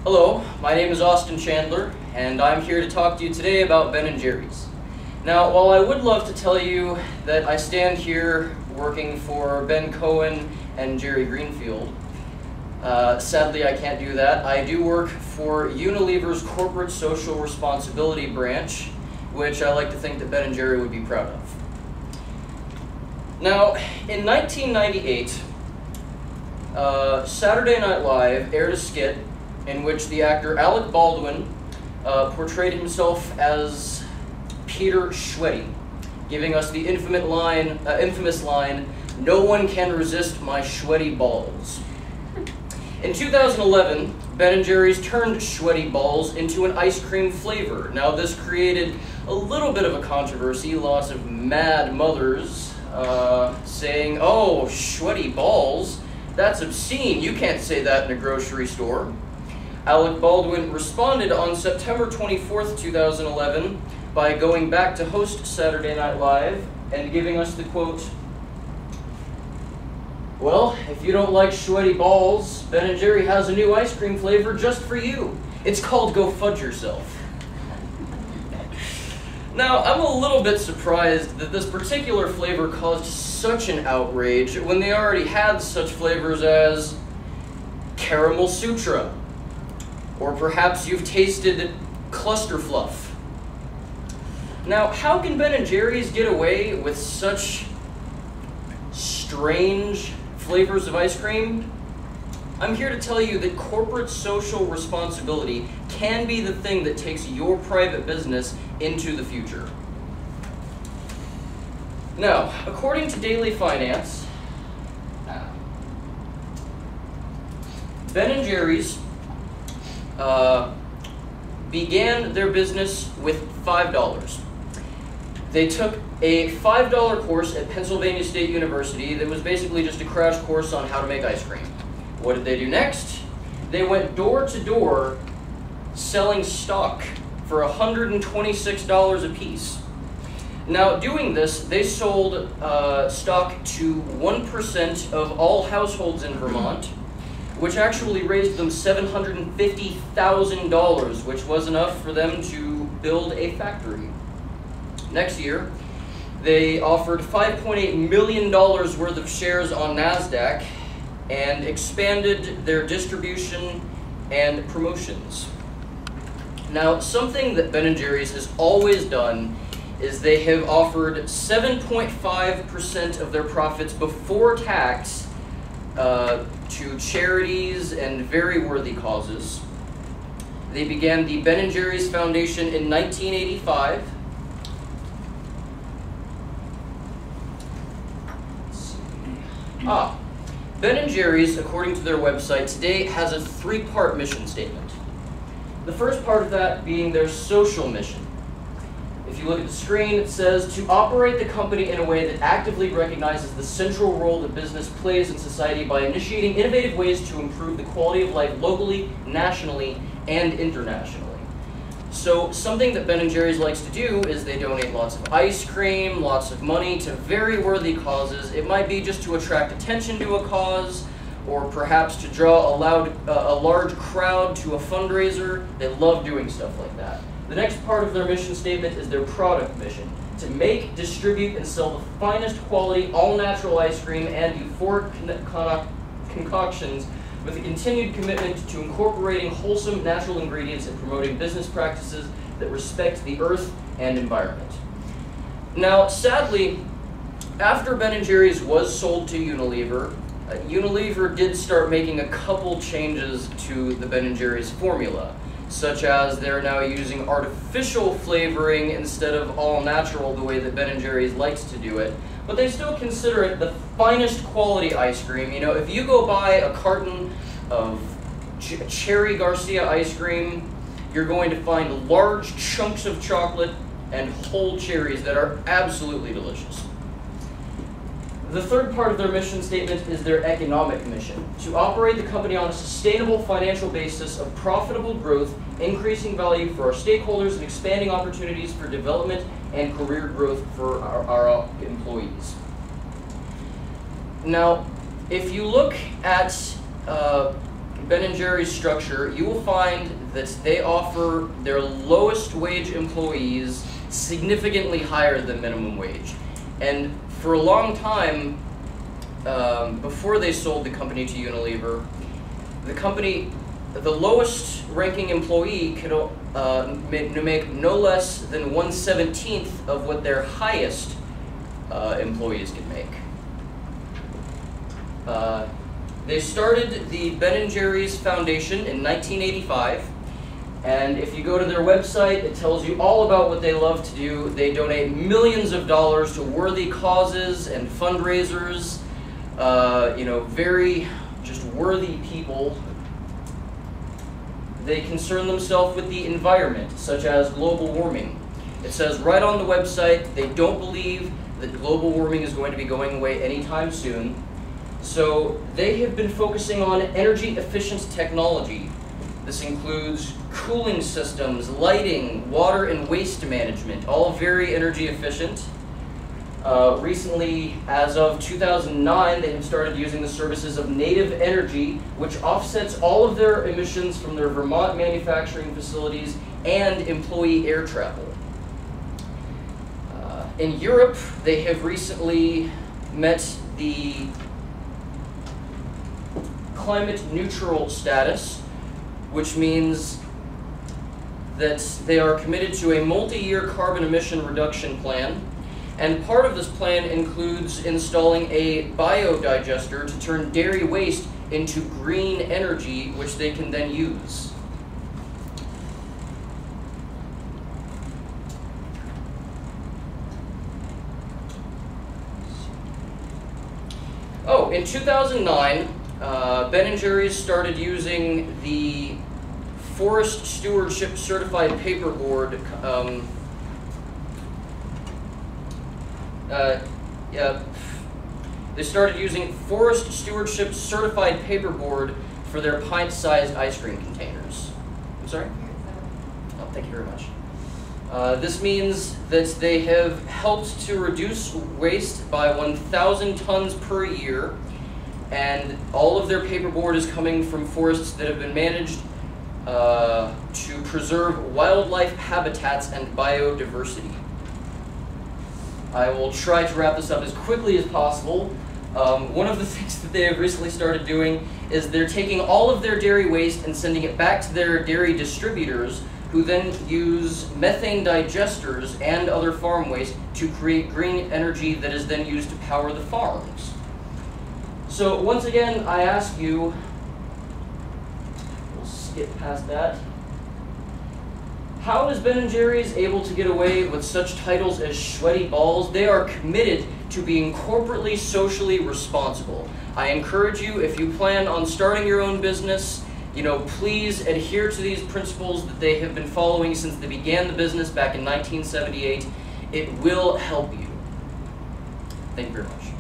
Hello, my name is Austin Chandler, and I'm here to talk to you today about Ben & Jerry's. Now, while I would love to tell you that I stand here working for Ben Cohen and Jerry Greenfield, sadly I can't do that. I do work for Unilever's corporate social responsibility branch, which I like to think that Ben & Jerry would be proud of. Now, in 1998, Saturday Night Live aired a skit in which the actor Alec Baldwin portrayed himself as Peter Schweddy, giving us the infamous line, "No one can resist my Schweddy balls." In 2011, Ben & Jerry's turned Schweddy balls into an ice cream flavor. Now this created a little bit of a controversy, lots of mad mothers saying, "Oh, Schweddy balls? That's obscene, you can't say that in a grocery store." Alec Baldwin responded on September 24th, 2011 by going back to host Saturday Night Live and giving us the quote, "Well, if you don't like Schweddy balls, Ben & Jerry has a new ice cream flavor just for you. It's called Go Fudge Yourself." Now, I'm a little bit surprised that this particular flavor caused such an outrage when they already had such flavors as Caramel Sutra, or perhaps you've tasted Cluster Fluff. Now, how can Ben & Jerry's get away with such strange flavors of ice cream? I'm here to tell you that corporate social responsibility can be the thing that takes your private business into the future. Now, according to Daily Finance, Ben & Jerry's began their business with $5. They took a $5 course at Pennsylvania State University that was basically just a crash course on how to make ice cream. What did they do next? They went door to door selling stock for $126 a piece. Now, doing this, they sold stock to 1% of all households in Vermont, which actually raised them $750,000, which was enough for them to build a factory. Next year, they offered $5.8 million worth of shares on NASDAQ and expanded their distribution and promotions. Now, something that Ben & Jerry's has always done is they have offered 7.5% of their profits before tax to charities and very worthy causes. They began the Ben & Jerry's Foundation in 1985. Ben & Jerry's, according to their website, today has a three-part mission statement. The first part of that being their social mission. If you look at the screen, it says, "To operate the company in a way that actively recognizes the central role that business plays in society by initiating innovative ways to improve the quality of life locally, nationally, and internationally." So something that Ben & Jerry's likes to do is they donate lots of ice cream, lots of money to very worthy causes. It might be just to attract attention to a cause, or perhaps to draw a large crowd to a fundraiser. They love doing stuff like that. The next part of their mission statement is their product mission: to make, distribute, and sell the finest quality, all-natural ice cream and euphoric concoctions with a continued commitment to incorporating wholesome natural ingredients and promoting business practices that respect the earth and environment. Now, sadly, after Ben & Jerry's was sold to Unilever, Unilever did start making a couple changes to the Ben & Jerry's formula, such as they're now using artificial flavoring instead of all-natural the way that Ben & Jerry's likes to do it. But they still consider it the finest quality ice cream. You know, if you go buy a carton of Cherry Garcia ice cream, you're going to find large chunks of chocolate and whole cherries that are absolutely delicious. The third part of their mission statement is their economic mission: to operate the company on a sustainable financial basis of profitable growth, increasing value for our stakeholders, and expanding opportunities for development and career growth for our employees. Now, if you look at Ben & Jerry's structure, you will find that they offer their lowest wage employees significantly higher than minimum wage. And for a long time, before they sold the company to Unilever, the lowest ranking employee could make no less than 1/17 of what their highest employees could make. They started the Ben & Jerry's Foundation in 1985, and if you go to their website, it tells you all about what they love to do. They donate millions of dollars to worthy causes and fundraisers, very just worthy people. They concern themselves with the environment, such as global warming. It says right on the website they don't believe that global warming is going to be going away anytime soon. So they have been focusing on energy efficient technology. This includes cooling systems, lighting, water and waste management, all very energy efficient. Recently, as of 2009, they have started using the services of Native Energy, which offsets all of their emissions from their Vermont manufacturing facilities and employee air travel. In Europe, they have recently met the climate neutral status, which means that they are committed to a multi-year carbon emission reduction plan. And part of this plan includes installing a biodigester to turn dairy waste into green energy, which they can then use. Oh, in 2009, Ben & Jerry's started using the Forest Stewardship Certified Paperboard. They started using Forest Stewardship Certified Paperboard for their pint-sized ice cream containers. I'm sorry? Oh, thank you very much. This means that they have helped to reduce waste by 1,000 tons per year, and all of their paperboard is coming from forests that have been managed to preserve wildlife habitats and biodiversity. I will try to wrap this up as quickly as possible. One of the things that they have recently started doing is they're taking all of their dairy waste and sending it back to their dairy distributors, who then use methane digesters and other farm waste to create green energy that is then used to power the farms. So once again, I ask you, we'll skip past that. How is Ben & Jerry's able to get away with such titles as Sweaty Balls? They are committed to being corporately, socially responsible. I encourage you, if you plan on starting your own business, please adhere to these principles that they have been following since they began the business back in 1978. It will help you. Thank you very much.